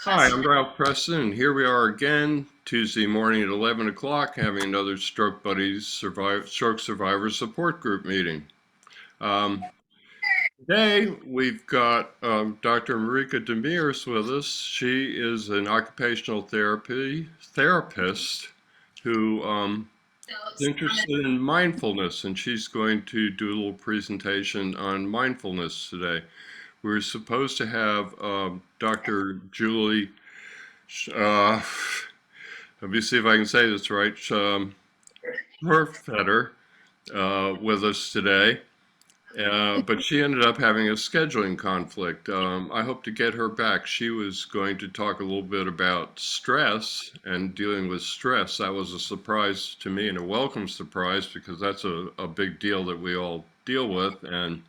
Hi, I'm Ralph Preston, and here we are again, Tuesday morning at 11 o'clock, having another Stroke Buddies Stroke Survivor Support Group meeting. Um, Today, we've got Dr. Marika Demers with us. She is an occupational therapist who is interested in mindfulness, and she's going to do a little presentation on mindfulness today. We're supposed to have Dr. Julie uh, let me see if I can say this right. Herfetter with us today, but she ended up having a scheduling conflict. I hope to get her back. She was going to talk a little bit about stress and dealing with stress. That was a surprise to me and a welcome surprise because that's a big deal that we all deal with. And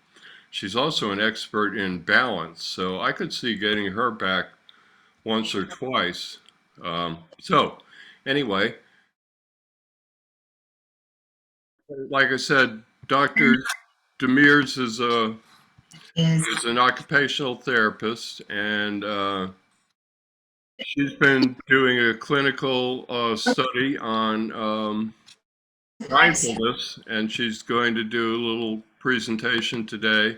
she's also an expert in balance. So I could see getting her back once or twice. Anyway, like I said, Dr. Demers is an occupational therapist, and she's been doing a clinical study on mindfulness, and she's going to do a little presentation today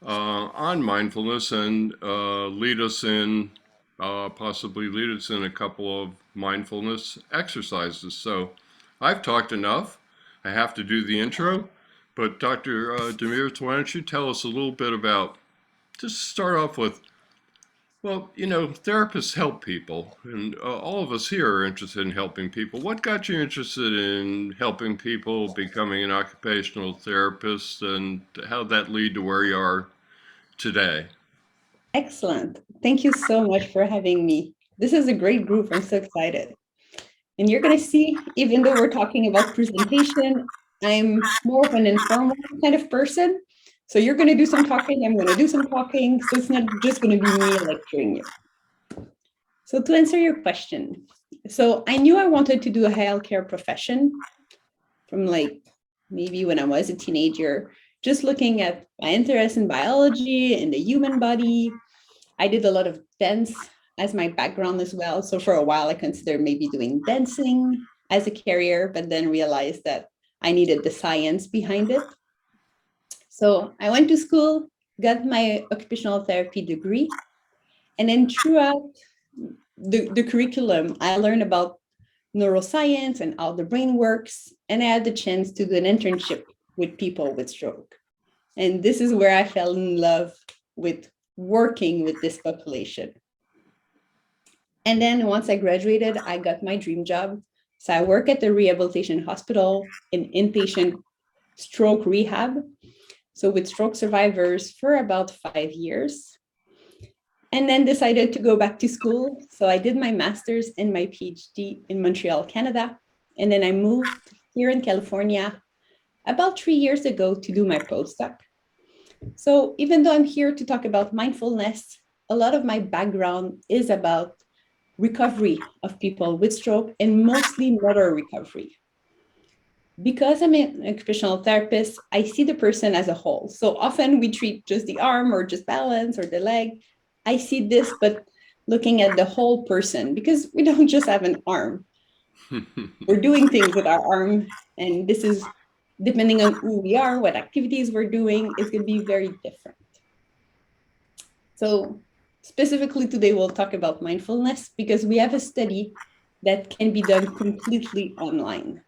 on mindfulness and possibly lead us in a couple of mindfulness exercises. So I've talked enough. I have to do the intro, but Dr. Demers, why don't you tell us a little bit about, just start off with, well, therapists help people, and all of us here are interested in helping people. What got you interested in helping people, becoming an occupational therapist, and how did that lead to where you are today? Excellent. Thank you so much for having me. This is a great group. I'm so excited. And you're going to see, even though we're talking about presentation, I'm more of an informal kind of person. So you're going to do some talking, I'm going to do some talking. So it's not just going to be me lecturing you. So to answer your question, so I knew I wanted to do a healthcare profession from like maybe when I was a teenager, just looking at my interest in biology and the human body. I did a lot of dance as my background as well. So for a while, I considered maybe doing dancing as a career, but then realized that I needed the science behind it. So I went to school, got my occupational therapy degree, and then throughout the curriculum, I learned about neuroscience and how the brain works. And I had the chance to do an internship with people with stroke. And this is where I fell in love with working with this population. And then once I graduated, I got my dream job. So I work at the Rehabilitation Hospital in inpatient stroke rehab. So with stroke survivors for about 5 years. And then decided to go back to school. So I did my master's and my PhD in Montreal, Canada. And then I moved here in California about 3 years ago to do my postdoc. So even though I'm here to talk about mindfulness, a lot of my background is about recovery of people with stroke and mostly motor recovery. Because I'm an occupational therapist, I see the person as a whole. So often we treat just the arm or just balance or the leg. I see this, but looking at the whole person because we don't just have an arm. We're doing things with our arm, and this is depending on who we are, what activities we're doing, is going to be very different. So specifically today, we'll talk about mindfulness because we have a study that can be done completely online.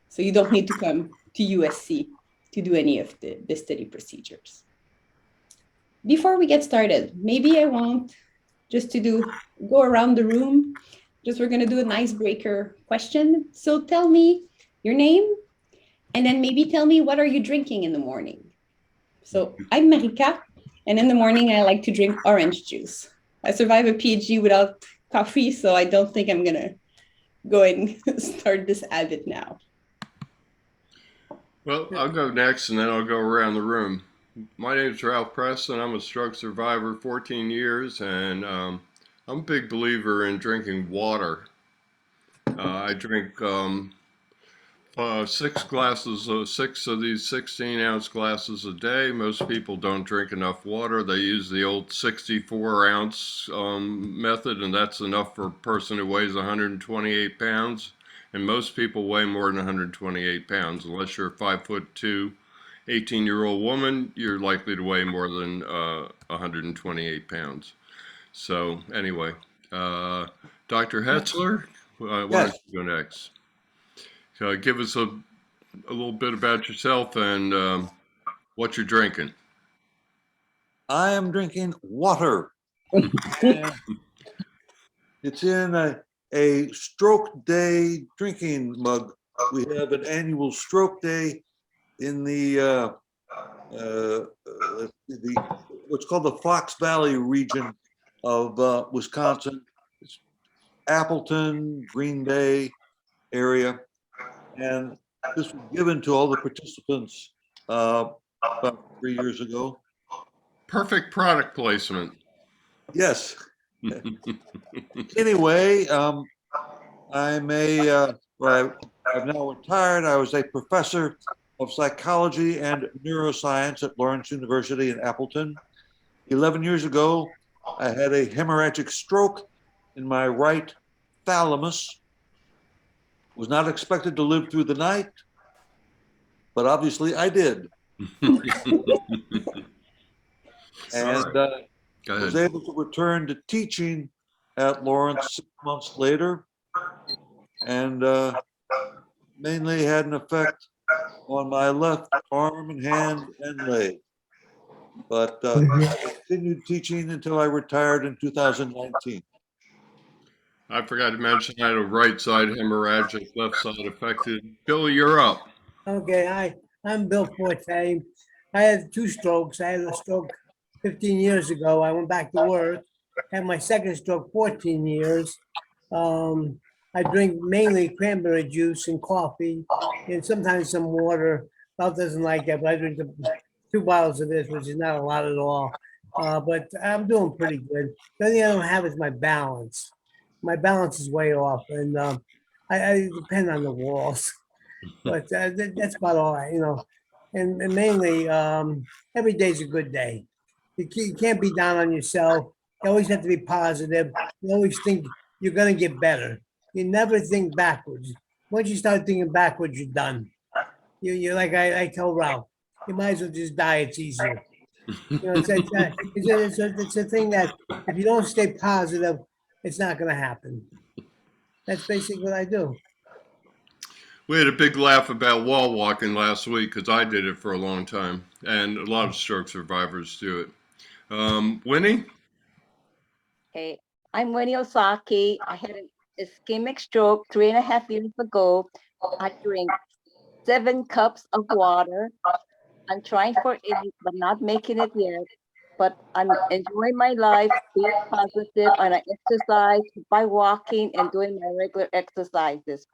So you don't need to come to USC to do any of the study procedures. Before we get started, maybe I want just to go around the room. Just we're going to do an icebreaker question. So tell me your name and then maybe tell me what are you drinking in the morning. So I'm Marika, and in the morning I like to drink orange juice. I survived a PhD without coffee, so I don't think I'm gonna go and start this habit now. Well, I'll go next and then I'll go around the room. My name is Ralph Preston. I'm a stroke survivor, 14 years, and I'm a big believer in drinking water. I drink Six of these 16-ounce glasses a day. Most people don't drink enough water. They use the old 64-ounce method, and that's enough for a person who weighs 128 pounds. And most people weigh more than 128 pounds. Unless you're a 5'2", 18-year-old woman, you're likely to weigh more than 128 pounds. So anyway, Dr. Hetzler, why don't Yes, you go next? Give us a little bit about yourself and what you're drinking. I am drinking water. And it's in a stroke day drinking mug. We have an annual stroke day in the what's called the Fox Valley region of Wisconsin. It's Appleton, Green Bay area. And this was given to all the participants about 3 years ago. Perfect product placement. Yes. Anyway, I've now retired. I was a professor of psychology and neuroscience at Lawrence University in Appleton. 11 years ago, I had a hemorrhagic stroke in my right thalamus. Was not expected to live through the night, but obviously I did. All And right, go was ahead. able to return to teaching at Lawrence 6 months later, and mainly had an effect on my left arm and hand and leg. But I continued teaching until I retired in 2019. I forgot to mention I had a right side hemorrhagic, left side affected. Billy, you're up. Okay, I'm Bill Forte. I had two strokes. I had a stroke 15 years ago. I went back to work. Had my second stroke 14 years. I drink mainly cranberry juice and coffee and sometimes some water. Belle doesn't like that, but I drink 2 bottles of this, which is not a lot at all. But I'm doing pretty good. The only thing I don't have is my balance. My balance is way off, and I depend on the walls. But that's about all and mainly, every day's a good day. You can't be down on yourself. You always have to be positive. You always think you're going to get better. You never think backwards. Once you start thinking backwards, you're done. You're like I tell Ralph, you might as well just die. It's easier. It's a thing that if you don't stay positive, it's not going to happen. That's basically what I do. We had a big laugh about wall walking last week because I did it for a long time, and a lot of stroke survivors do it. Winnie? Okay, I'm Winnie Osaki. I had an ischemic stroke 3.5 years ago. I drink 7 cups of water. I'm trying for 8, but not making it yet. But I'm enjoying my life, being positive, and I exercise by walking and doing my regular exercises.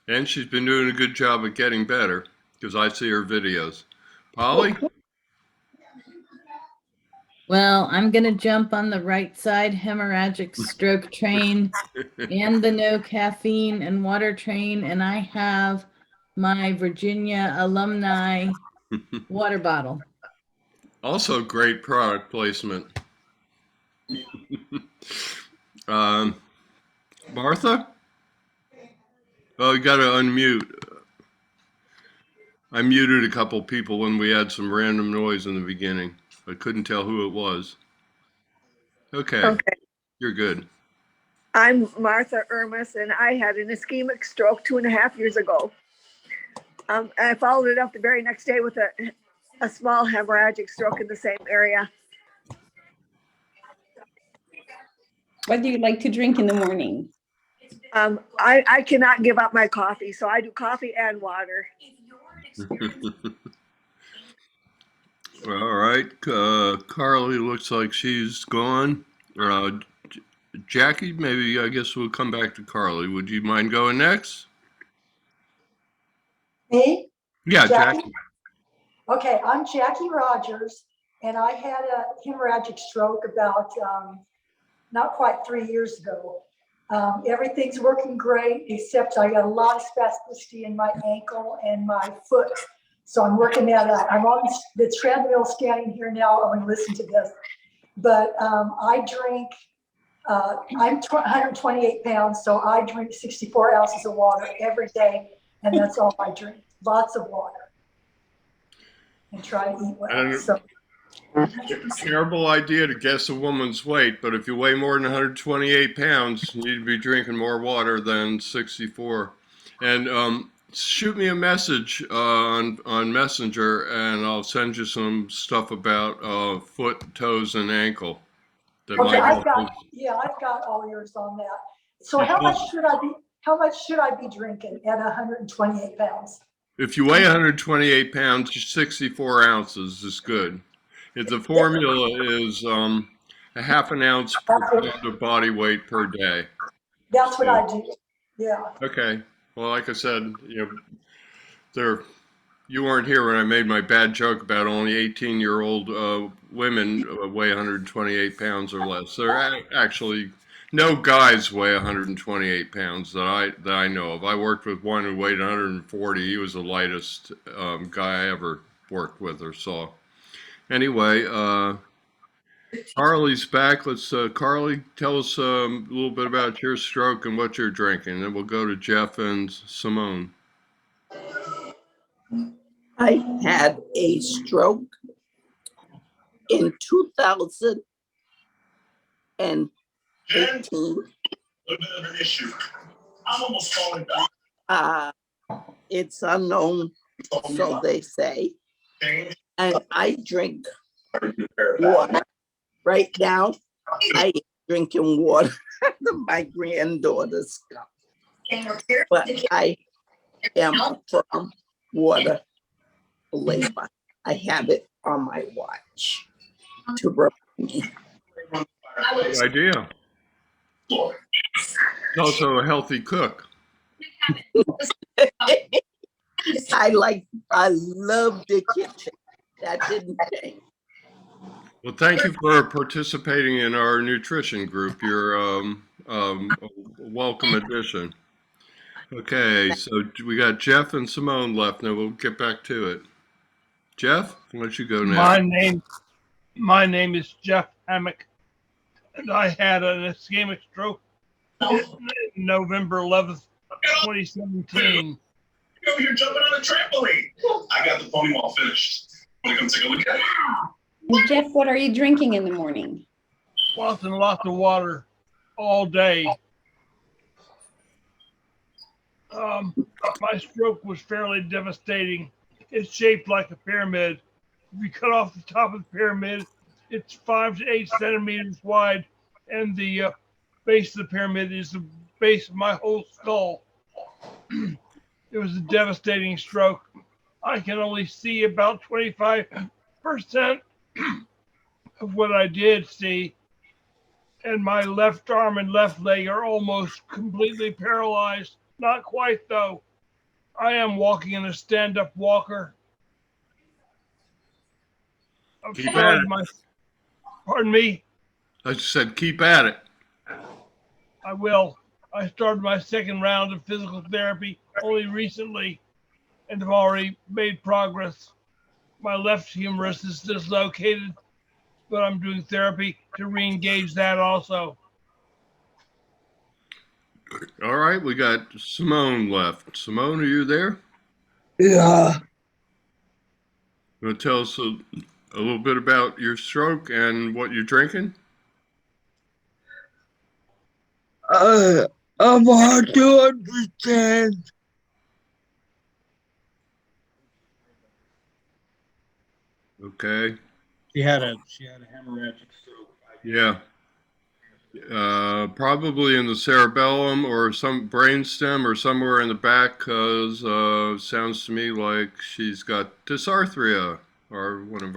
And she's been doing a good job of getting better because I see her videos. Polly? Well, I'm going to jump on the right side hemorrhagic stroke train and the no caffeine and water train. And I have my Virginia alumni water bottle. Also, great product placement. um, Martha? Oh, you got to unmute. I muted a couple people when we had some random noise in the beginning. I couldn't tell who it was. Okay, Okay, you're good. I'm Martha Ermis, and I had an ischemic stroke 2.5 years ago. I followed it up the very next day with a small hemorrhagic stroke in the same area. What do you like to drink in the morning? I cannot give up my coffee, so I do coffee and water. All right, Carly looks like she's gone. Jackie, maybe I guess we'll come back to Carly. Would you mind going next? Me? Yeah, Jackie? Jackie. Okay, I'm Jackie Rogers, and I had a hemorrhagic stroke about not quite 3 years ago. Everything's working great, except I got a lot of spasticity in my ankle and my foot. So I'm working that out. I'm on the treadmill standing here now. I'm going to listen to this. But I drink, I'm 128 pounds, so I drink 64 ounces of water every day. And that's all I drink. Lots of water. And try to eat well. And So, terrible idea to guess a woman's weight, but if you weigh more than 128 pounds, you need to be drinking more water than 64. And shoot me a message on Messenger, and I'll send you some stuff about foot, toes, and ankle. That okay, might I've help. got all yours on that. So how much should I be drinking at 128 pounds? If you weigh 128 pounds, 64 ounces is good. If the formula is a half an ounce per pound of body weight per day. That's what I do. Yeah. Okay. Well, like I said, you weren't here when I made my bad joke about only 18-year-old women weigh 128 pounds or less. There actually no guys weigh 128 pounds that I know of. I worked with one who weighed 140. He was the lightest guy I ever worked with or saw. Anyway, Carly's back. Let's Carly, tell us a little bit about your stroke and what you're drinking. Then we'll go to Jeff and Simone. I had a stroke in 2018. It's unknown, so they say. And I drink water. Right now, I am drinking water out of my granddaughter's cup. But I am from water believer. I have it on my watch to remind me. Good idea. Also a healthy cook. I love the kitchen. That didn't change. Well, thank you for participating in our nutrition group. You're a welcome addition. Okay, so we got Jeff and Simone left. Now we'll get back to it. Jeff, why don't you go next? My name is Jeff Hammock, and I had an ischemic stroke November 11th, 2017. You're over here jumping on a trampoline. I got the pony wall finished. Want to come take a look at it? Jeff, what are you drinking in the morning? Lots and lots of water all day. My stroke was fairly devastating. It's shaped like a pyramid. If you cut off the top of the pyramid, it's 5 to 8 centimeters wide, and the base of the pyramid is the base of my whole skull. It was a devastating stroke. I can only see about 25% of what I did see, and my left arm and left leg are almost completely paralyzed. Not quite, though. I am walking in a stand-up walker. Keep at it. Pardon me? I just said keep at it. I will. I started my second round of physical therapy only recently and have already made progress. My left humerus is dislocated, but I'm doing therapy to re-engage that also. All right, we got Simone left. Simone, are you there? Yeah. You want to tell us a little bit about your stroke and what you're drinking? I'm hard to understand. Okay. She had a hemorrhagic stroke. Yeah. Probably in the cerebellum or some brainstem or somewhere in the back, because sounds to me like she's got dysarthria, or one of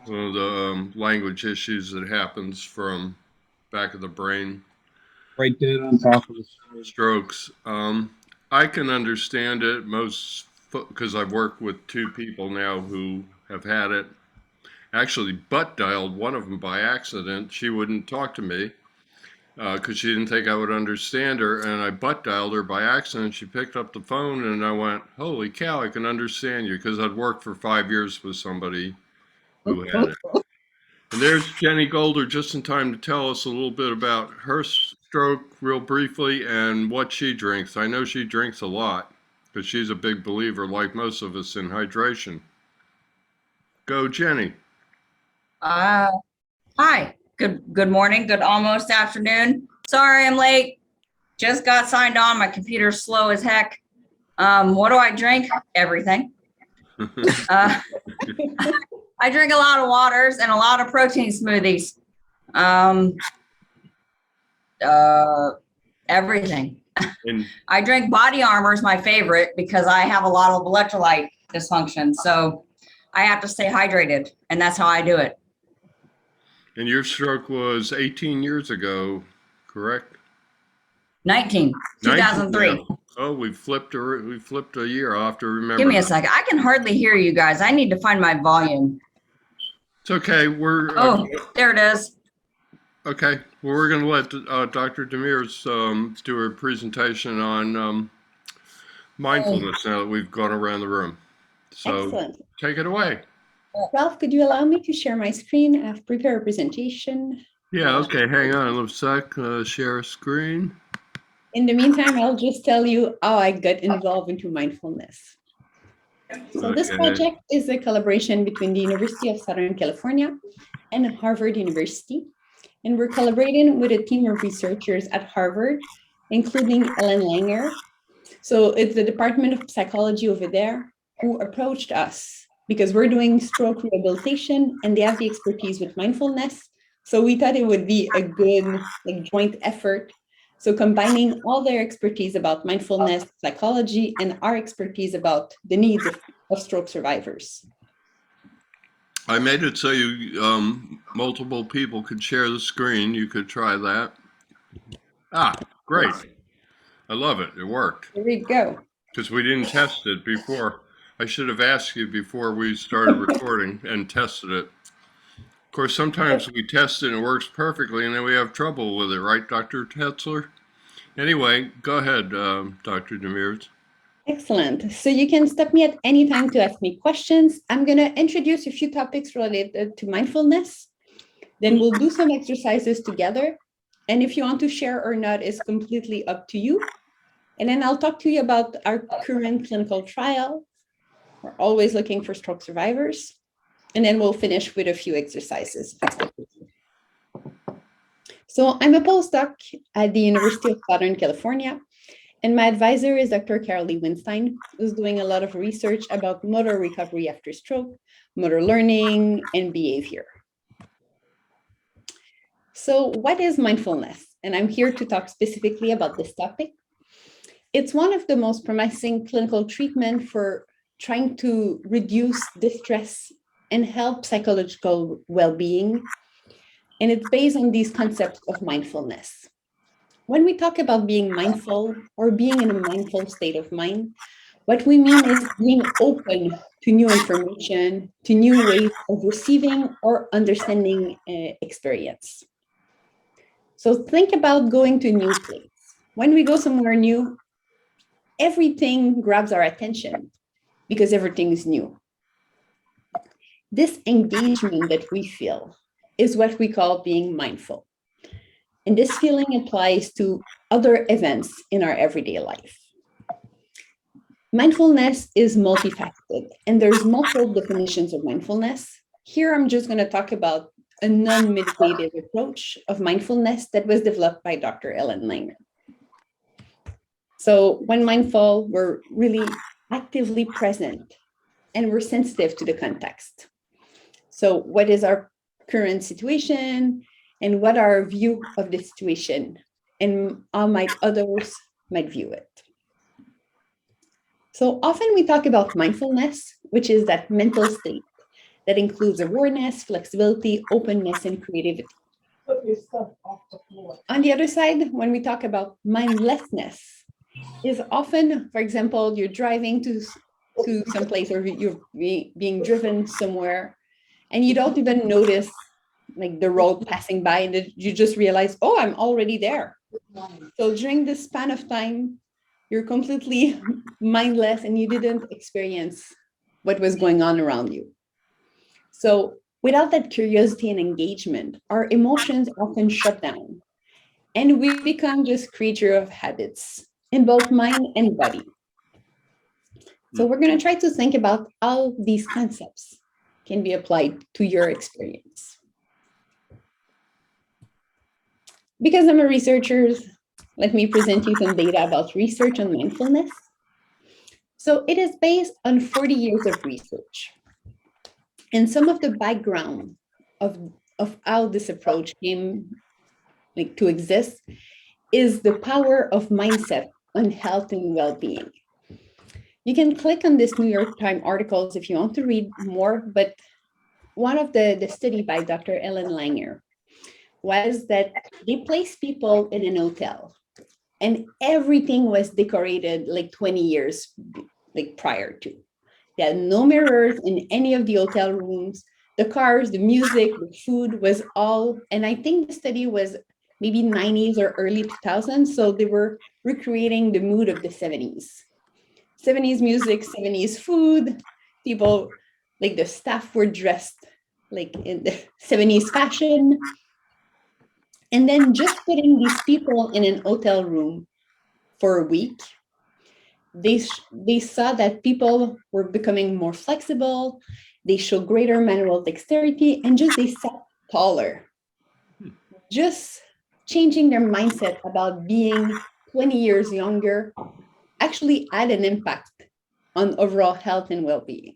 the language issues that happens from back of the brain. Right there on top of the strokes. I can understand it most because I've worked with 2 people now who have had it. Actually butt dialed one of them by accident. She wouldn't talk to me. because she didn't think I would understand her, and I butt dialed her by accident. She picked up the phone, and I went, "Holy cow, I can understand you," because I'd worked for 5 years with somebody who had it. And there's Jenny Golder, just in time to tell us a little bit about her stroke real briefly and what she drinks. I know she drinks a lot because she's a big believer, like most of us, in hydration. Go, Jenny. Hi, good morning, good almost afternoon. Sorry I'm late. Just got signed on. My computer's slow as heck. What do I drink? Everything. I drink a lot of waters and a lot of protein smoothies. Everything. I drink Body Armor is my favorite because I have a lot of electrolyte dysfunction. So I have to stay hydrated, and that's how I do it. And your stroke was 18 years ago, correct? 2003. Yeah. Oh, we flipped a year. I'll have to remember. Give me a second. I can hardly hear you guys. I need to find my volume. It's okay. Oh, there it is. Okay. Well, we're going to let Dr. Demers do her presentation on mindfulness now that we've gone around the room. So Excellent. Take it away. Ralph, could you allow me to share my screen? I've prepared a presentation. Yeah, okay. Hang on a sec. Share a screen. In the meantime, I'll just tell you how I got involved into mindfulness. So this project is a collaboration between the University of Southern California and Harvard University. And we're collaborating with a team of researchers at Harvard, including Ellen Langer. So it's the Department of Psychology over there who approached us because we're doing stroke rehabilitation and they have the expertise with mindfulness. So we thought it would be a good joint effort. So combining all their expertise about mindfulness, psychology, and our expertise about the needs of stroke survivors. I made it so you multiple people could share the screen. You could try that. Ah, great. I love it. It worked. There we go. Because we didn't test it before. I should have asked you before we started recording and tested it. Of course, sometimes we test it and it works perfectly, and then we have trouble with it, right, Dr. Tetzler? Anyway, go ahead, Dr. Demers. Excellent. So you can stop me at any time to ask me questions. I'm going to introduce a few topics related to mindfulness. Then we'll do some exercises together. And if you want to share or not is completely up to you. And then I'll talk to you about our current clinical trial. We're always looking for stroke survivors. And then we'll finish with a few exercises. So I'm a postdoc at the University of Southern California, and my advisor is Dr. Carolee Winstein, who's doing a lot of research about motor recovery after stroke, motor learning, and behavior. So what is mindfulness? And I'm here to talk specifically about this topic. It's one of the most promising clinical treatments for trying to reduce distress and help psychological well-being. And it's based on these concepts of mindfulness. When we talk about being mindful or being in a mindful state of mind, what we mean is being open to new information, to new ways of receiving or understanding experience. So think about going to a new place. When we go somewhere new, everything grabs our attention because everything is new. This engagement that we feel is what we call being mindful. And this feeling applies to other events in our everyday life. Mindfulness is multifaceted, and there's multiple definitions of mindfulness. Here, I'm just going to talk about a non-meditative approach of mindfulness that was developed by Dr. Ellen Langer. So when mindful, we're really actively present and we're sensitive to the context. So what is our current situation and what our view of the situation and how might others view it? So often we talk about mindfulness, which is that mental state that includes awareness, flexibility, openness, and creativity. On the other side, when we talk about mindlessness, is often, for example, you're driving to some place or you're being driven somewhere and you don't even notice like the road passing by, and you just realize, oh, I'm already there. So during this span of time, you're completely mindless and you didn't experience what was going on around you. So without that curiosity and engagement, our emotions often shut down and we become just creature of habits in both mind and body. So we're going to try to think about how these concepts can be applied to your experience. Because I'm a researcher, let me present you some data about research on mindfulness. So it is based on 40 years of research. And some of the background of how this approach came to exist is the power of mindset on health and well-being. You can click on this New York Times articles if you want to read more, but one of the study by Dr. Ellen Langer was that they placed people in an hotel and everything was decorated like 20 years prior to. There are no mirrors in any of the hotel rooms. The cars, the music, the food was all, and I think the study was maybe 90s or early 2000s. So they were recreating the mood of the 70s. 70s music, 70s food. People, like the staff were dressed like in the 70s fashion. And then just putting these people in an hotel room for a week, they saw that people were becoming more flexible, they show greater manual dexterity, and just they sat taller. Just changing their mindset about being 20 years younger actually had an impact on overall health and well-being.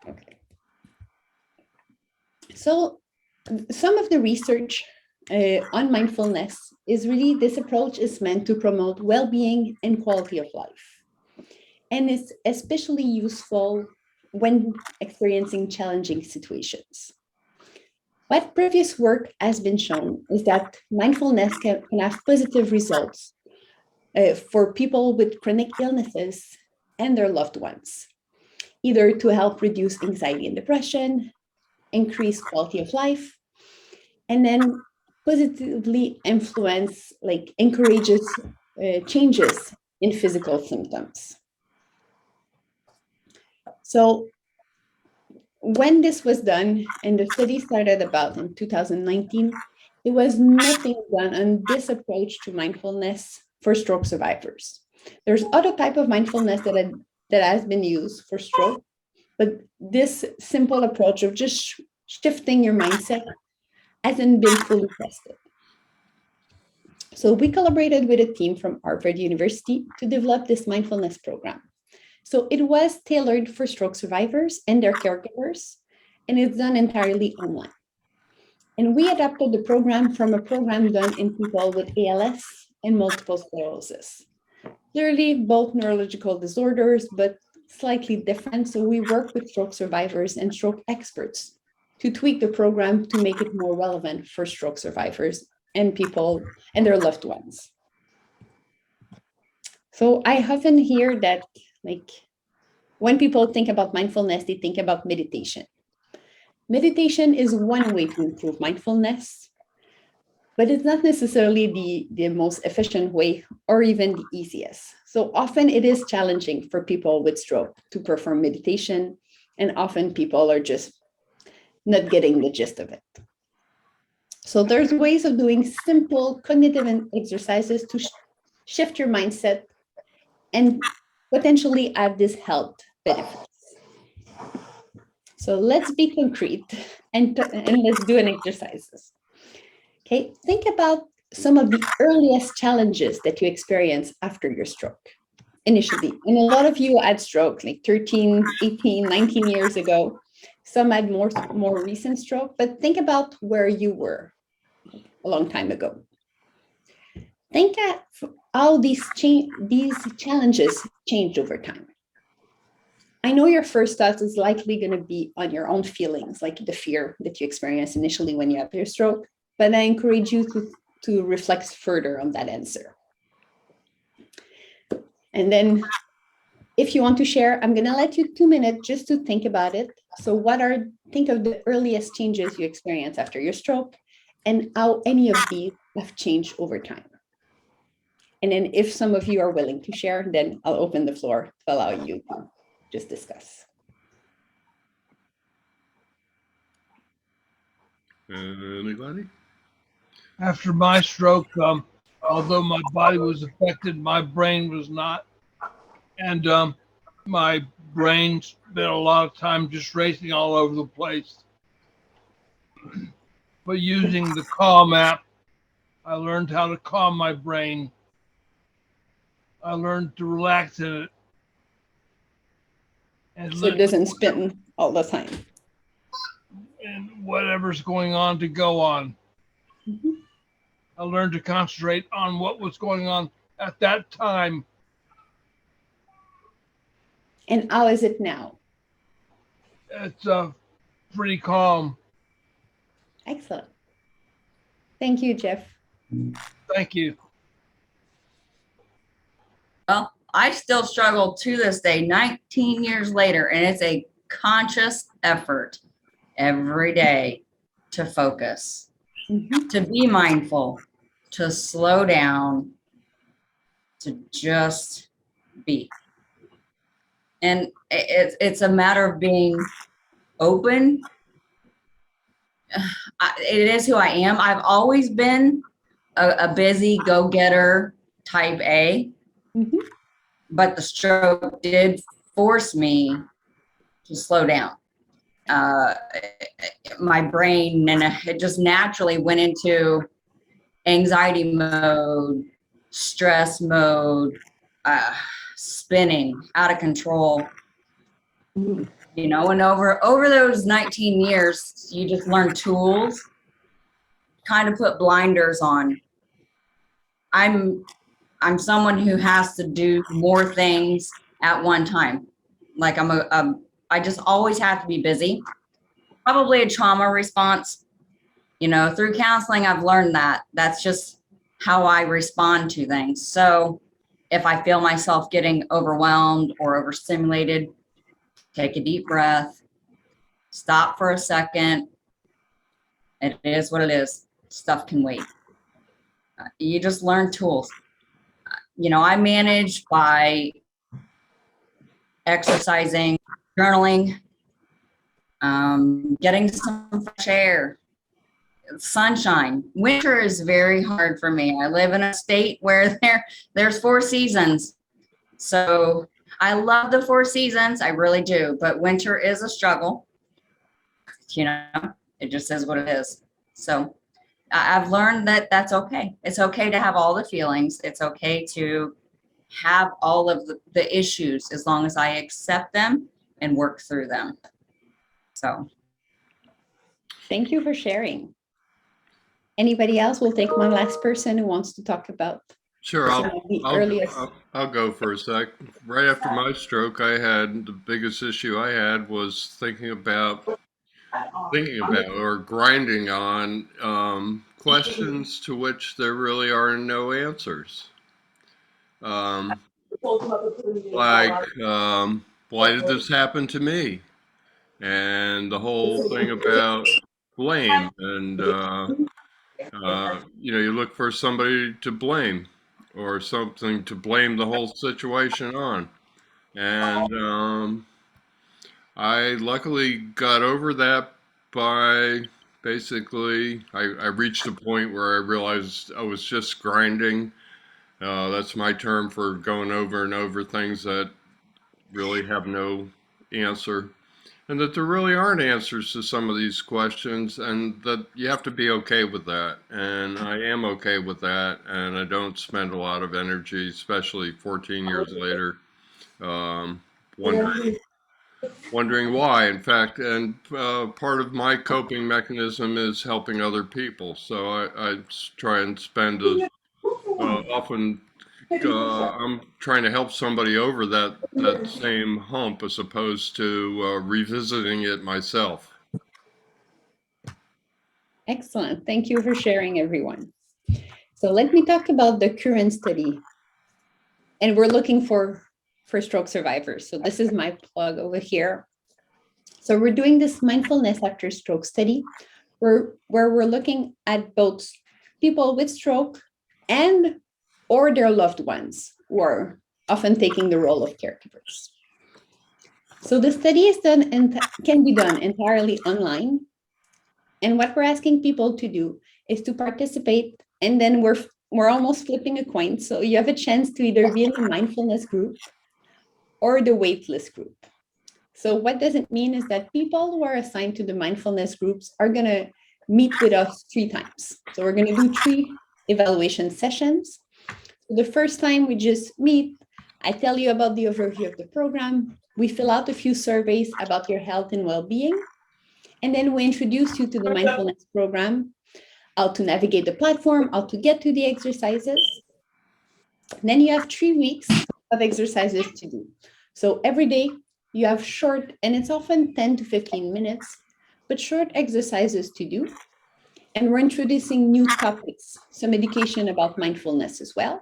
Okay. So some of the research on mindfulness is really, this approach is meant to promote well-being and quality of life. And it's especially useful when experiencing challenging situations. What previous work has been shown is that mindfulness can have positive results for people with chronic illnesses and their loved ones, either to help reduce anxiety and depression, increase quality of life, and then positively influence, encourages changes in physical symptoms. So when this was done, and the study started about in 2019, there was nothing done on this approach to mindfulness for stroke survivors. There's other type of mindfulness that has been used for stroke, but this simple approach of just shifting your mindset hasn't been fully tested. So we collaborated with a team from Harvard University to develop this mindfulness program. So it was tailored for stroke survivors and their caregivers, and it's done entirely online. And we adapted the program from a program done in people with ALS and multiple sclerosis. Clearly, both neurological disorders, but slightly different. So we work with stroke survivors and stroke experts to tweak the program to make it more relevant for stroke survivors and people and their loved ones. So I often hear that, when people think about mindfulness, they think about meditation. Meditation is one way to improve mindfulness, but it's not necessarily the most efficient way or even the easiest. So often it is challenging for people with stroke to perform meditation, and often people are just not getting the gist of it. So there's ways of doing simple cognitive exercises to shift your mindset and potentially add this health benefits. So let's be concrete and let's do an exercises. Okay, think about some of the earliest challenges that you experienced after your stroke initially. And a lot of you had stroke like 13, 18, 19 years ago. Some had more recent stroke, but think about where you were a long time ago. Think at how these challenges changed over time. I know your first thought is likely going to be on your own feelings, like the fear that you experienced initially when you had your stroke, but I encourage you to reflect further on that answer. And then if you want to share, I'm going to let you 2 minutes just to think about it. So think of the earliest changes you experienced after your stroke and how any of these have changed over time. And then if some of you are willing to share, then I'll open the floor to allow you to just discuss. Anybody? After my stroke, although my body was affected, my brain was not. And my brain spent a lot of time just racing all over the place. But using the Calm app, I learned how to calm my brain. I learned to relax in it. And So it doesn't spin all the time. And whatever's going on to go on. Mm-hmm. I learned to concentrate on what was going on at that time. And how is it now? It's pretty calm. Excellent. Thank you, Jeff. Thank you. Well, I still struggle to this day, 19 years later, and it's a conscious effort every day to focus, to be mindful, to slow down, to just be. And it's a matter of being open. It is who I am. I've always been a busy go-getter type A, but the stroke did force me to slow down. My brain, and it just naturally went into anxiety mode, stress mode, spinning, out of control. You know, and over those 19 years, you just learn tools, kind of put blinders on. I'm someone who has to do more things at one time. Like I just always have to be busy. Probably a trauma response. You know, through counseling, I've learned that that's just how I respond to things. So if I feel myself getting overwhelmed or overstimulated, take a deep breath, stop for a second. It is what it is. Stuff can wait. You just learn tools. You know, I manage by exercising, journaling, getting some fresh air, sunshine. Winter is very hard for me. I live in a state where there's 4 seasons. So I love the 4 seasons. I really do. But winter is a struggle. You know, it just is what it is. So I've learned that that's okay. It's okay to have all the feelings. It's okay to have all of the issues as long as I accept them and work through them. So. Thank you for sharing. Anybody else? We'll take one last person who wants to talk about. Sure, I'll go for a sec. Right after my stroke, the biggest issue I had was thinking about or grinding on questions to which there really are no answers. Why did this happen to me? And the whole thing about blame and you know, you look for somebody to blame or something to blame the whole situation on. And I luckily got over that by basically, I reached a point where I realized I was just grinding. That's my term for going over and over things that really have no answer. And that there really aren't answers to some of these questions, and that you have to be okay with that. And I am okay with that, and I don't spend a lot of energy, especially 14 years later, wondering why. In fact, and part of my coping mechanism is helping other people. So I try and spend often. I'm trying to help somebody over that same hump as opposed to revisiting it myself. Excellent. Thank you for sharing, everyone. So let me talk about the current study. And we're looking for for stroke survivors. So this is my plug over here. So we're doing this mindfulness after stroke study where we're looking at both people with stroke and or their loved ones who are often taking the role of caregivers. So the study is done and can be done entirely online. And what we're asking people to do is to participate, and then we're almost flipping a coin. So you have a chance to either be in the mindfulness group or the waitlist group. So what does it mean is that people who are assigned to the mindfulness groups are going to meet with us 3 times. So we're going to do 3 evaluation sessions. So the first time we just meet, I tell you about the overview of the program. We fill out a few surveys about your health and well-being. And then we introduce you to the mindfulness program, how to navigate the platform, how to get to the exercises. And then you have 3 weeks of exercises to do. So every day you have short, and it's often 10 to 15 minutes, but short exercises to do. And we're introducing new topics, some education about mindfulness as well.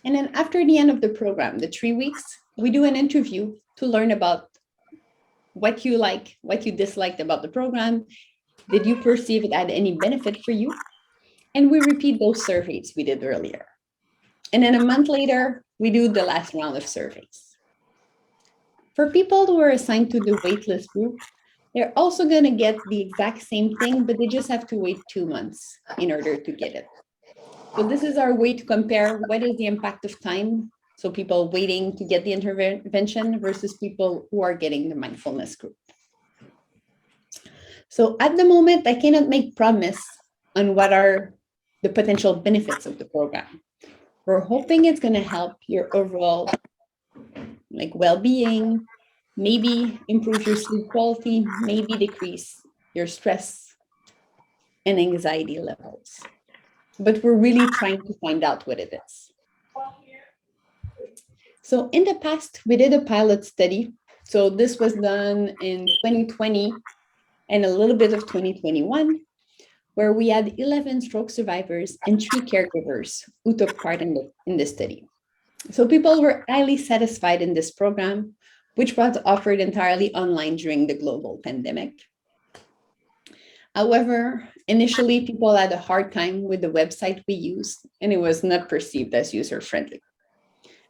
And then after the end of the program, the 3 weeks, we do an interview to learn about what you like, what you disliked about the program. Did you perceive it had any benefit for you? And we repeat those surveys we did earlier. And then a month later, we do the last round of surveys. For people who are assigned to the waitlist group, they're also going to get the exact same thing, but they just have to wait 2 months in order to get it. So this is our way to compare what is the impact of time. So people waiting to get the intervention versus people who are getting the mindfulness group. So at the moment, I cannot make promise on what are the potential benefits of the program. We're hoping it's going to help your overall well-being, maybe improve your sleep quality, maybe decrease your stress and anxiety levels. But we're really trying to find out what it is. So in the past, we did a pilot study. So this was done in 2020 and a little bit of 2021, where we had 11 stroke survivors and 3 caregivers who took part in the study. So people were highly satisfied in this program, which was offered entirely online during the global pandemic. However, initially people had a hard time with the website we used, and it was not perceived as user-friendly.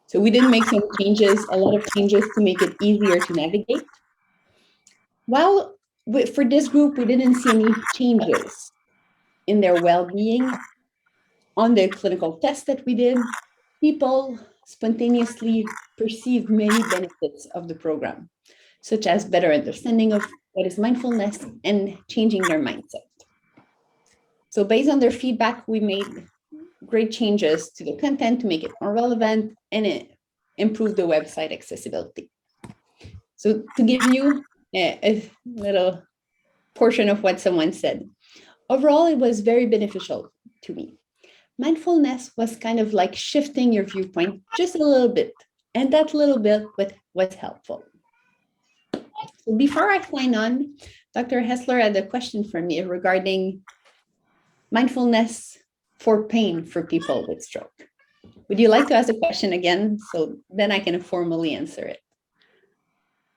So we did make some changes, a lot of changes to make it easier to navigate. While for this group, we didn't see any changes in their well-being on the clinical tests that we did. People spontaneously perceived many benefits of the program, such as better understanding of what is mindfulness and changing their mindset. So based on their feedback, we made great changes to the content to make it more relevant and improve the website accessibility. So to give you a little portion of what someone said, overall, it was very beneficial to me. Mindfulness was kind of like shifting your viewpoint just a little bit, and that little bit was helpful. So before I sign on, Dr. Hessler had a question for me regarding mindfulness for pain for people with stroke. Would you like to ask the question again, so then I can formally answer it?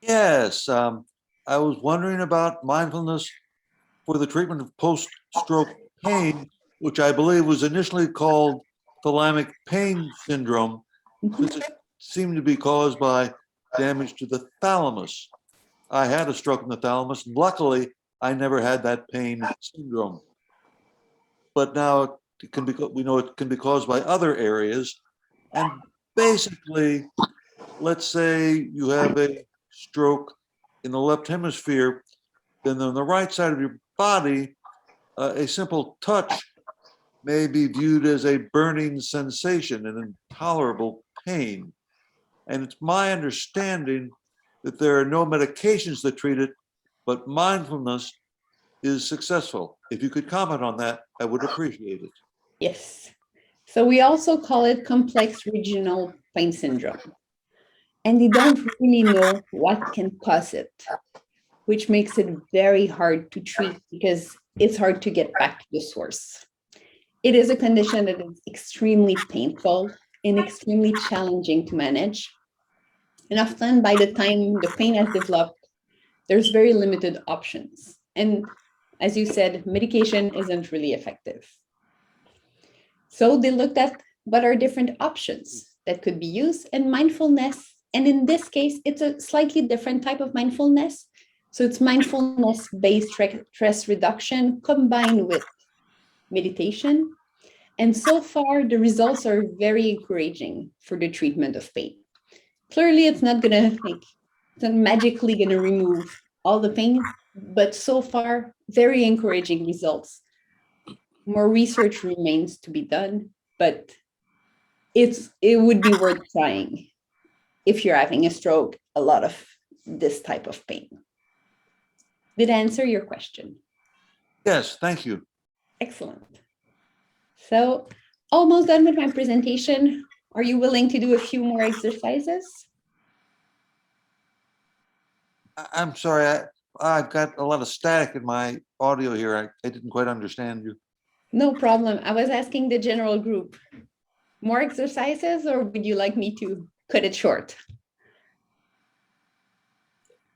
Yes, I was wondering about mindfulness for the treatment of post-stroke pain, which I believe was initially called thalamic pain syndrome, since it seemed to be caused by damage to the thalamus. I had a stroke in the thalamus, and luckily I never had that pain syndrome. But now it can be, we know it can be caused by other areas. And basically, let's say you have a stroke in the left hemisphere, then on the right side of your body, a simple touch may be viewed as a burning sensation and intolerable pain. And it's my understanding that there are no medications that treat it, but mindfulness is successful. If you could comment on that, I would appreciate it. Yes. So we also call it complex regional pain syndrome. And they don't really know what can cause it, which makes it very hard to treat because it's hard to get back to the source. It is a condition that is extremely painful and extremely challenging to manage. And often by the time the pain has developed, there's very limited options. And as you said, medication isn't really effective. So they looked at what are different options that could be used, and mindfulness. And in this case, it's a slightly different type of mindfulness. So it's mindfulness-based stress reduction combined with meditation. And so far, the results are very encouraging for the treatment of pain. Clearly, it's not magically gonna remove all the pain, but so far, very encouraging results. More research remains to be done, but it would be worth trying if you're having a stroke, a lot of this type of pain. Did I answer your question? Yes, thank you. Excellent. So almost done with my presentation. Are you willing to do a few more exercises? I'm sorry, I've got a lot of static in my audio here. I didn't quite understand you. No problem. I was asking the general group. More exercises, or would you like me to cut it short?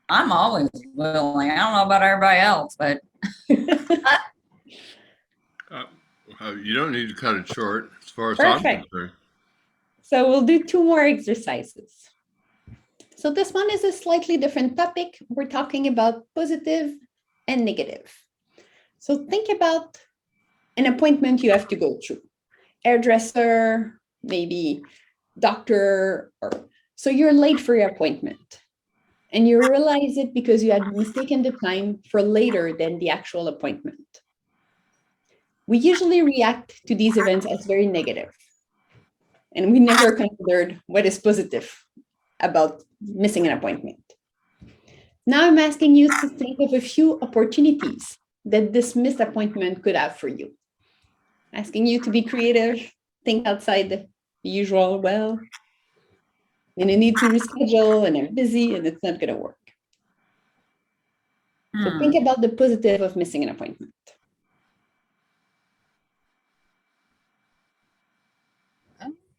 I'm always willing. I don't know about everybody else, but You don't need to cut it short, as far as I'm Perfect. concerned. So we'll do 2 more exercises. So this one is a slightly different topic. We're talking about positive and negative. So think about an appointment you have to go through. Hairdresser, maybe doctor, so you're late for your appointment. And you realize it because you had mistaken the time for later than the actual appointment. We usually react to these events as very negative, and we never considered what is positive about missing an appointment. Now I'm asking you to think of a few opportunities that this missed appointment could have for you. Asking you to be creative, think outside the usual, well, and I need to reschedule and I'm busy and it's not going to work. So think about the positive of missing an appointment.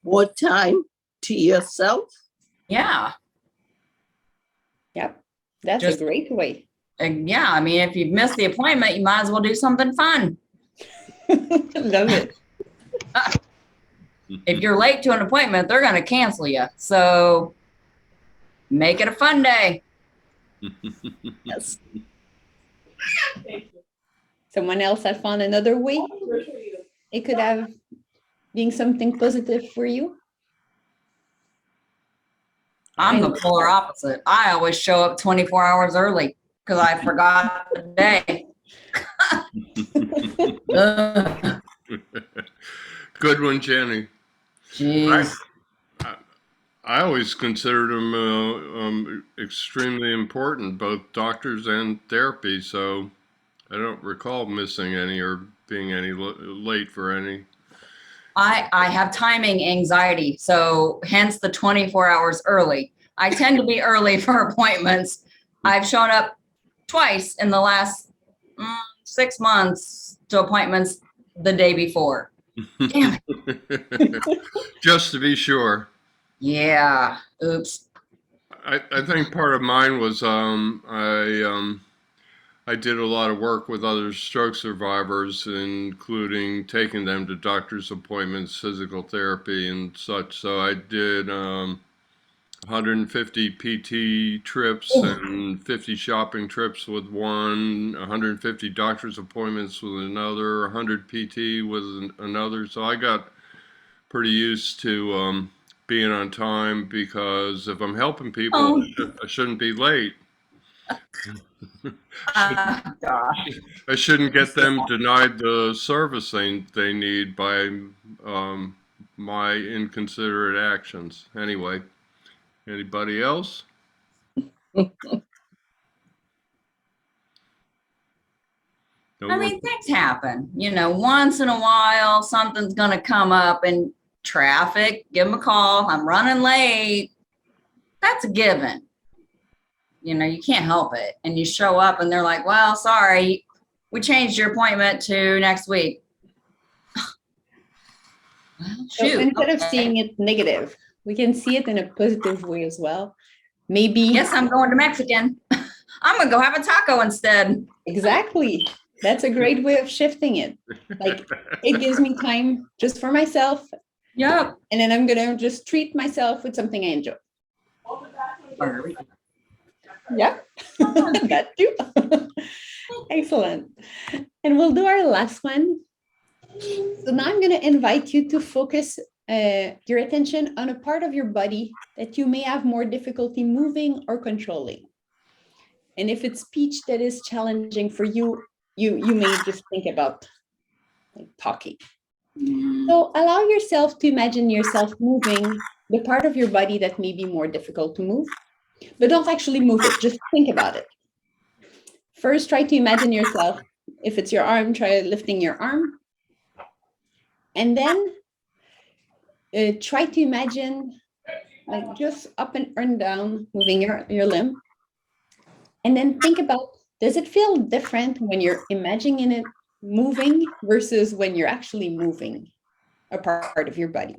More time to yourself. yeah. Yep, that's Just- a great way. Yeah, I mean, if you've missed the appointment, you might as well do something fun. Love it. If you're late to an appointment, they're going to cancel you. So make it a fun day. Yes. Someone else had found another way it could have being something positive for you. I'm the polar opposite. I always show up 24 hours early because I forgot the day. Good one, Jenny. Jeez. I always considered them extremely important, both doctors and therapy. So I don't recall missing any or being any late for any. I have timing anxiety, so hence the 24 hours early. I tend to be early for appointments. I've shown up twice in the last 6 months to appointments the day before. Damn it. Just to be sure. Yeah. Oops. I think part of mine was I did a lot of work with other stroke survivors, including taking them to doctor's appointments, physical therapy, and such. So I did 150 PT trips and 50 shopping trips with one, 150 doctor's appointments with another, 100 PT with another. So I got pretty used to being on time, because if I'm helping people, I shouldn't be late. I shouldn't get them denied the service they need by my inconsiderate actions. Anyway, anybody else? I mean, things happen. You know, once in a while, something's going to come up in traffic. Give them a call. I'm running late. That's a given. You know, you can't help it. And you show up and they're like, well, sorry, we changed your appointment to next week. Well, shoot. So instead of seeing it negative, we can see it in a positive way as well. Maybe. Yes, I'm going to Mexican. I'm gonna go have a taco instead. Exactly. That's a great way of shifting it. Like, it gives me time just for myself. Yep. And then I'm gonna just treat myself with something I enjoy. Yeah, that too. Excellent. And we'll do our last one. So now I'm gonna invite you to focus your attention on a part of your body that you may have more difficulty moving or controlling. And if it's speech that is challenging for you, you may just think about like talking. So allow yourself to imagine yourself moving the part of your body that may be more difficult to move, but don't actually move it, just think about it. First, try to imagine yourself, if it's your arm, try lifting your arm. And then try to imagine like just up and down, moving your limb. And then think about, does it feel different when you're imagining it moving versus when you're actually moving a part of your body?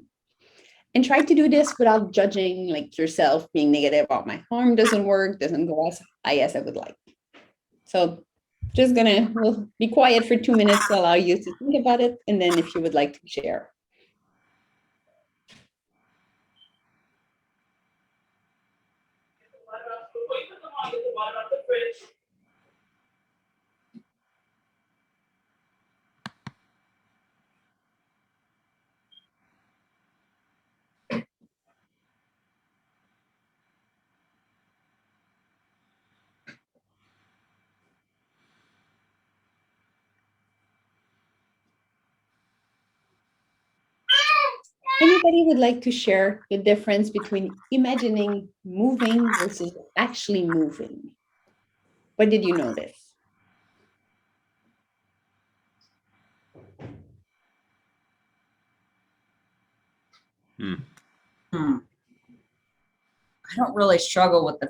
And try to do this without judging like yourself, being negative, oh, my arm doesn't work, doesn't go as high as I would like. So just we'll be quiet for 2 minutes to allow you to think about it. And then if you would like to share. Anybody would like to share the difference between imagining moving versus actually moving? What did you notice? I don't really struggle with the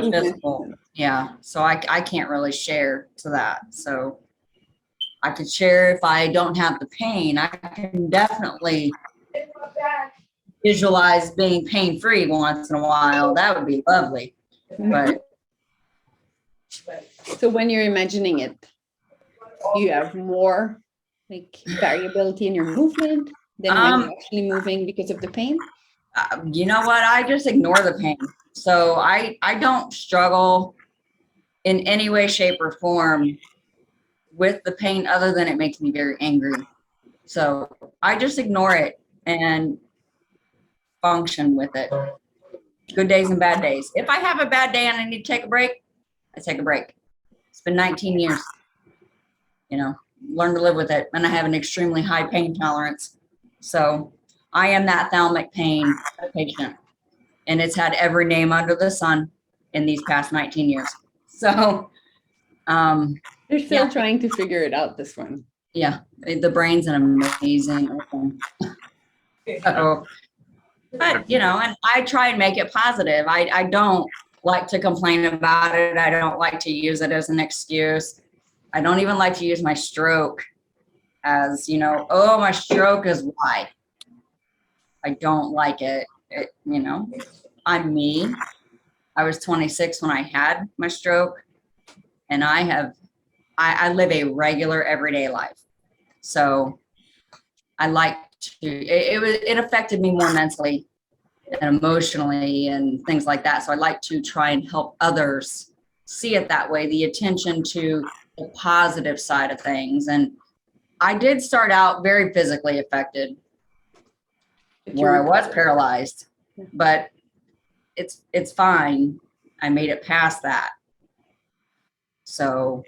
physical. Yeah. So I can't really share to that. So I could share if I don't have the pain. I can definitely visualize being pain-free once in a while. That would be lovely. But so when you're imagining it, you have more like variability in your movement than when you're actually moving because of the pain? You know what? I just ignore the pain. So I don't struggle in any way, shape, or form with the pain other than it makes me very angry. So I just ignore it and function with it. Good days and bad days. If I have a bad day and I need to take a break, I take a break. It's been 19 years. You know, learn to live with it. And I have an extremely high pain tolerance. So I am that thalamic pain patient. And it's had every name under the sun in these past 19 years. So they're still trying to figure it out, this one. Yeah, the brain's an amazing thing. So, but you know, and I try and make it positive. I don't like to complain about it. I don't like to use it as an excuse. I don't even like to use my stroke as, you know, oh, my stroke is why. I don't like it. You know, I'm me. I was 26 when I had my stroke, and I live a regular everyday life. So I like to, it affected me more mentally and emotionally and things like that. So I like to try and help others see it that way, the attention to the positive side of things. And I did start out very physically affected where I was paralyzed, but it's fine. I made it past that. So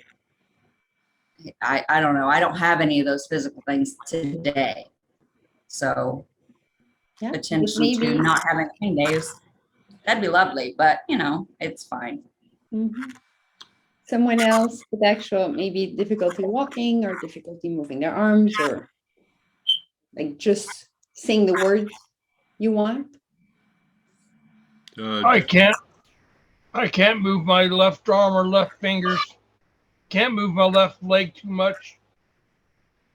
I don't know. I don't have any of those physical things today. So attention to not having pain days, that'd be lovely, but you know, it's fine. Someone else with actual maybe difficulty walking or difficulty moving their arms or like just saying the words you want? I can't move my left arm or left fingers. Can't move my left leg too much.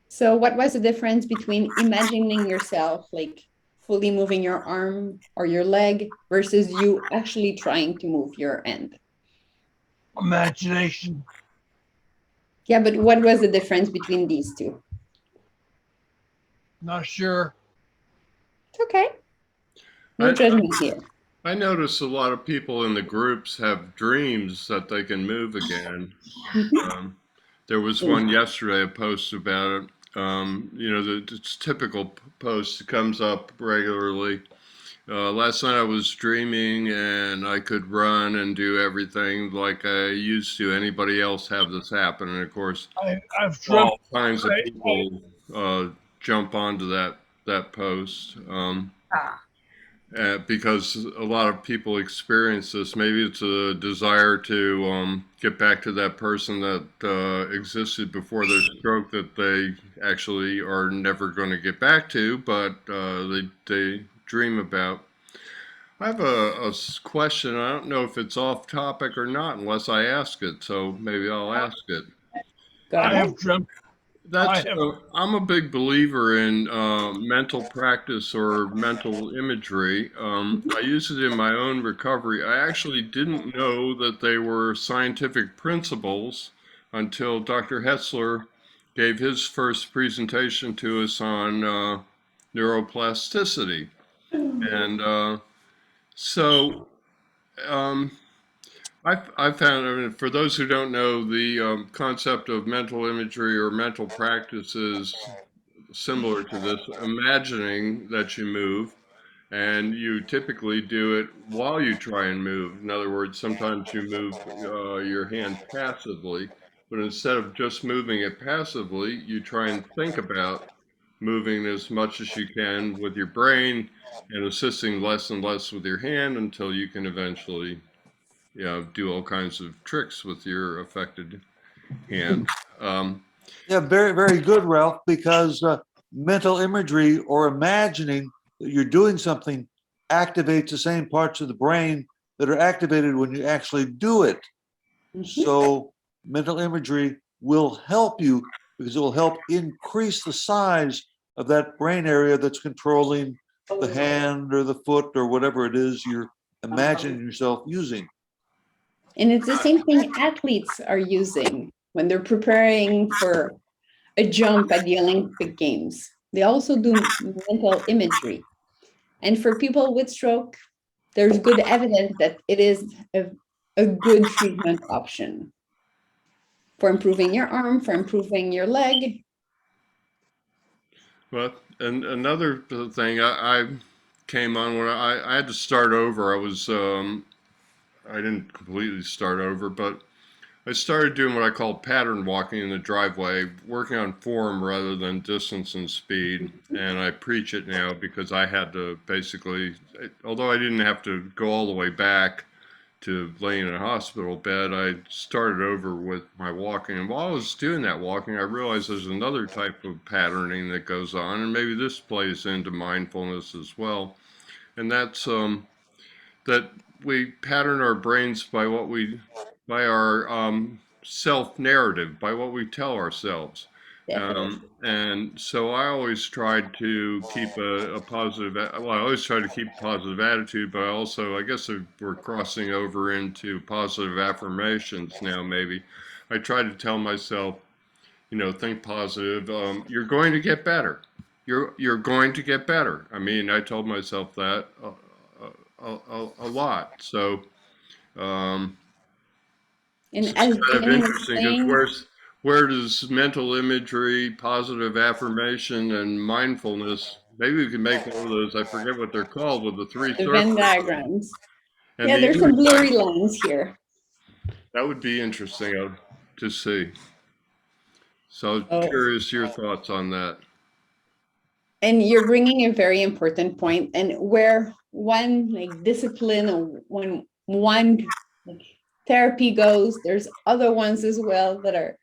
So what was the difference between imagining yourself like fully moving your arm or your leg versus you actually trying to move your end? Imagination. Yeah, but what was the difference between these two? Not sure. It's okay. No judgment here. I notice a lot of people in the groups have dreams that they can move again. There was one yesterday, a post about it. It's typical post that comes up regularly. Last night I was dreaming and I could run and do everything like I used to. Anybody else have this happen? And of course, I've dreamt all kinds of people jump onto that post. Because a lot of people experience this. Maybe it's a desire to get back to that person that existed before their stroke that they actually are never going to get back to, but they dream about. I have a question. I don't know if it's off topic or not unless I ask it, so maybe I'll ask it. I have dreamt. I'm a big believer in mental practice or mental imagery. I use it in my own recovery. I actually didn't know that they were scientific principles until Dr. Hetzler gave his first presentation to us on neuroplasticity. And so I found, I mean, for those who don't know, the concept of mental imagery or mental practice is similar to this, imagining that you move, and you typically do it while you try and move. In other words, sometimes you move your hand passively, but instead of just moving it passively, you try and think about moving as much as you can with your brain and assisting less and less with your hand until you can eventually do all kinds of tricks with your affected hand. Yeah, very, very good, Ralph, because mental imagery or imagining that you're doing something activates the same parts of the brain that are activated when you actually do it. So mental imagery will help you because it will help increase the size of that brain area that's controlling the hand or the foot or whatever it is you're imagining yourself using. And it's the same thing athletes are using when they're preparing for a jump at the Olympic Games. They also do mental imagery. And for people with stroke, there's good evidence that it is a good treatment option for improving your arm, for improving your leg. Well, and another thing, I came on when I had to start over. I didn't completely start over, but I started doing what I call pattern walking in the driveway, working on form rather than distance and speed. And I preach it now because I had to basically, although I didn't have to go all the way back to laying in a hospital bed, I started over with my walking. And while I was doing that walking, I realized there's another type of patterning that goes on, and maybe this plays into mindfulness as well. And that's that we pattern our brains by our self-narrative, by what we tell ourselves. And so I always tried to keep a positive, well, I always try to keep a positive attitude, but I guess we're crossing over into positive affirmations now, maybe. I try to tell myself, think positive. You're going to get better. You're going to get better. I mean, I told myself that a lot. So, and it's kind of interesting because where does mental imagery, positive affirmation, and mindfulness? Maybe we can make one of those. I forget what they're called with the three circles. Venn diagrams. Yeah, there's some blurry lines here. That would be interesting to see. So curious your thoughts on that. And you're bringing a very important point, and where one discipline or when one therapy goes, there's other ones as well that are,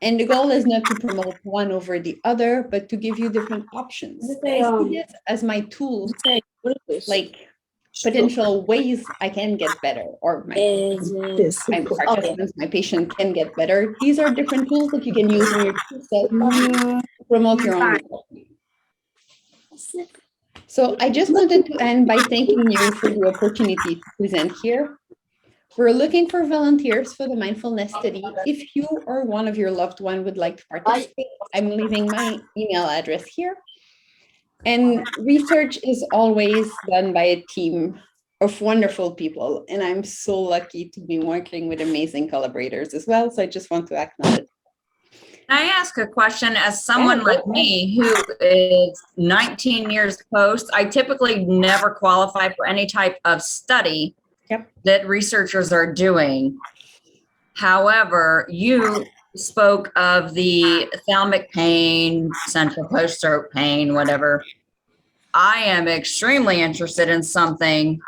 and the goal is not to promote one over the other, but to give you different options. I see this as my tool, like potential ways I can get better, or my participants, my patient can get better. These are different tools that you can use in your tool set to promote your own recovery. So I just wanted to end by thanking you for the opportunity to present here. We're looking for volunteers for the mindfulness study. If you or one of your loved one would like to participate, I'm leaving my email address here. And research is always done by a team of wonderful people. And I'm so lucky to be working with amazing collaborators as well. So I just want to acknowledge. Can I ask a question as someone like me who is 19 years post? I typically never qualify for any type of study that researchers are doing. However, you spoke of the thalamic pain, central post-stroke pain, whatever. I am extremely interested in something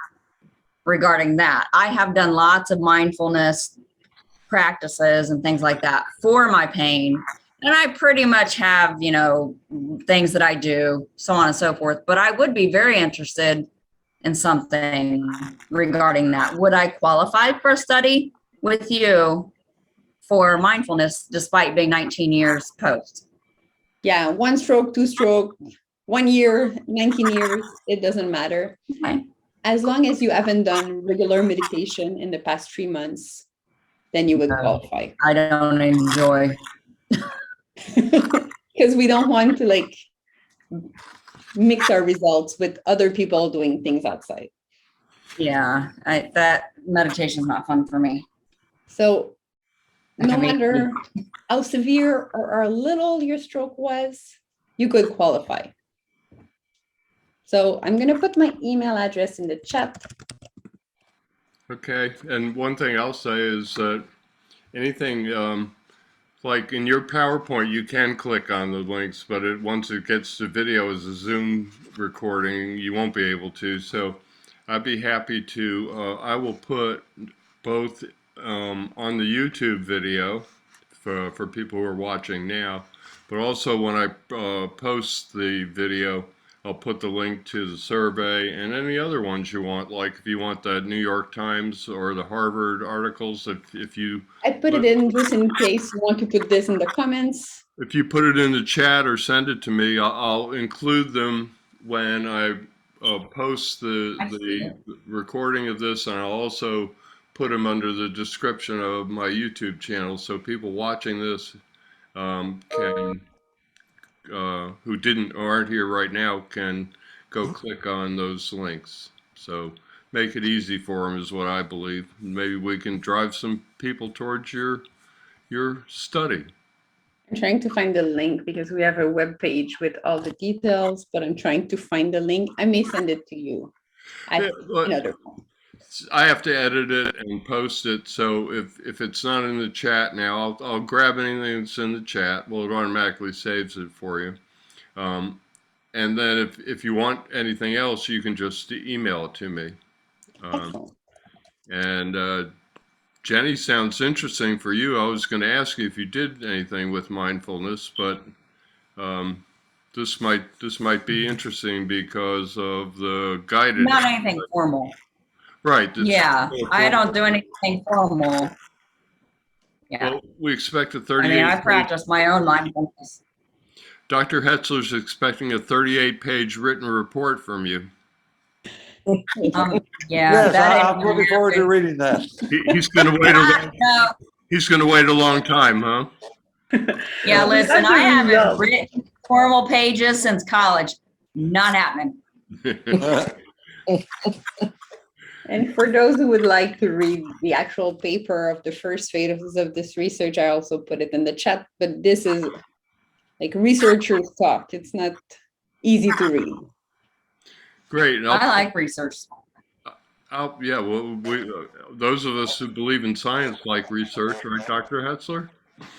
regarding that. I have done lots of mindfulness practices and things like that for my pain. And I pretty much have, you know, things that I do, so on and so forth. But I would be very interested in something regarding that. Would I qualify for a study with you for mindfulness despite being 19 years post? Yeah, 1 stroke, 2 stroke, 1 year, 19 years, it doesn't matter. Okay. As long as you haven't done regular meditation in the past 3 months, then you would qualify. I don't enjoy. Because we don't want to like mix our results with other people doing things outside. Yeah, that meditation is not fun for me. So no matter how severe or how little your stroke was, you could qualify. So I'm going to put my email address in the chat. Okay, and one thing I'll say is that anything like in your PowerPoint, you can click on the links, but once it gets to video as a Zoom recording, you won't be able to. So I'd be happy to, I will put both on the YouTube video for people who are watching now, but also when I post the video, I'll put the link to the survey and any other ones you want, like if you want the New York Times or the Harvard articles, if you... I put it in just in case you want to put this in the comments. If you put it in the chat or send it to me, I'll include them when I post the recording of this, and I'll also put them under the description of my YouTube channel so people watching this can who didn't or aren't here right now can go click on those links. So make it easy for them is what I believe. Maybe we can drive some people towards your study. I'm trying to find the link because we have a web page with all the details, but I'm trying to find the link. I may send it to you at another point. I have to edit it and post it, so if it's not in the chat now, I'll grab anything that's in the chat. Well, it automatically saves it for you. And then if you want anything else, you can just email it to me. And Jenny, sounds interesting for you. I was going to ask you if you did anything with mindfulness, but this might be interesting because of the guided. Not anything formal. Right. Yeah, I don't do anything formal. Yeah. Well, we expect a 38. I mean, I practice my own mindfulness. Dr. Hetzler's expecting a 38-page written report from you. Yeah. Yes, I'm looking forward to reading that. He's going to wait he's going to wait a long time, huh? Yeah, listen, I haven't written formal pages since college. Not happening. And for those who would like to read the actual paper of the first phases of this research, I also put it in the chat, but this is like researchers talk. It's not easy to read. Great. I like research. Yeah, well, those of us who believe in science like research, right, Dr. Hetzler?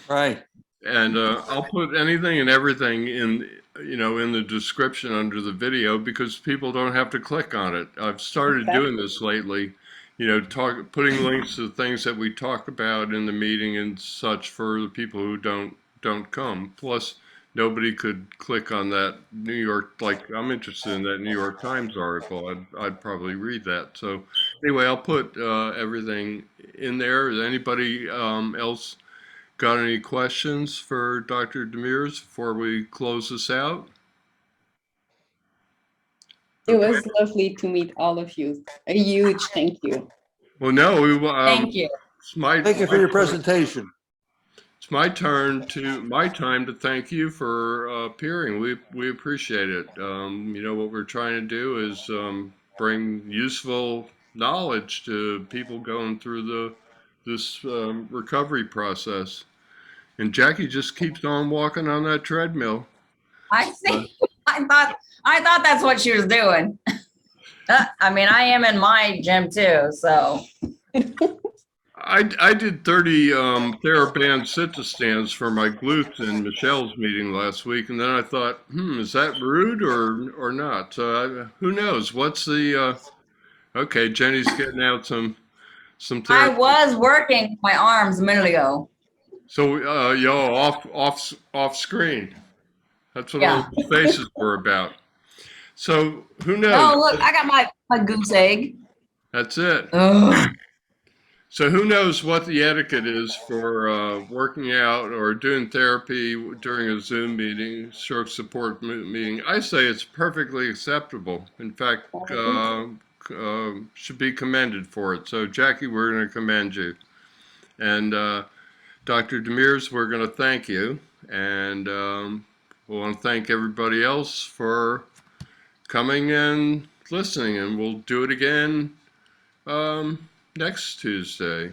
Right. And I'll put anything and everything in the description under the video because people don't have to click on it. I've started doing this lately, putting links to things that we talk about in the meeting and such for the people who don't come. Plus, nobody could click on that New York, like I'm interested in that New York Times article. I'd probably read that. So anyway, I'll put everything in there. Is anybody else got any questions for Dr. Demers before we close this out? It was lovely to meet all of you. A huge thank you. Well, no, Thank you. Thank you for your presentation. It's my time to thank you for appearing. We appreciate it. What we're trying to do is bring useful knowledge to people going through this recovery process. And Jackie just keeps on walking on that treadmill. I see. I thought that's what she was doing. I mean, I am in my gym too, so. I did 30 TheraBand sit-to stands for my glutes in Michelle's meeting last week, and then I thought, is that rude or not? So who knows? What's the okay? Jenny's getting out some I therapy. was working my arms a minute ago. So off screen. That's what Yeah. all the faces were about. So who knows? Oh, look, I got my goose egg. That's it. Ugh. So who knows what the etiquette is for working out or doing therapy during a Zoom meeting, stroke support meeting? I say it's perfectly acceptable. In fact, should be commended for it. So Jackie, we're going to commend you. And Dr. Demers, we're going to thank you. And we want to thank everybody else for coming and listening. And we'll do it again next Tuesday.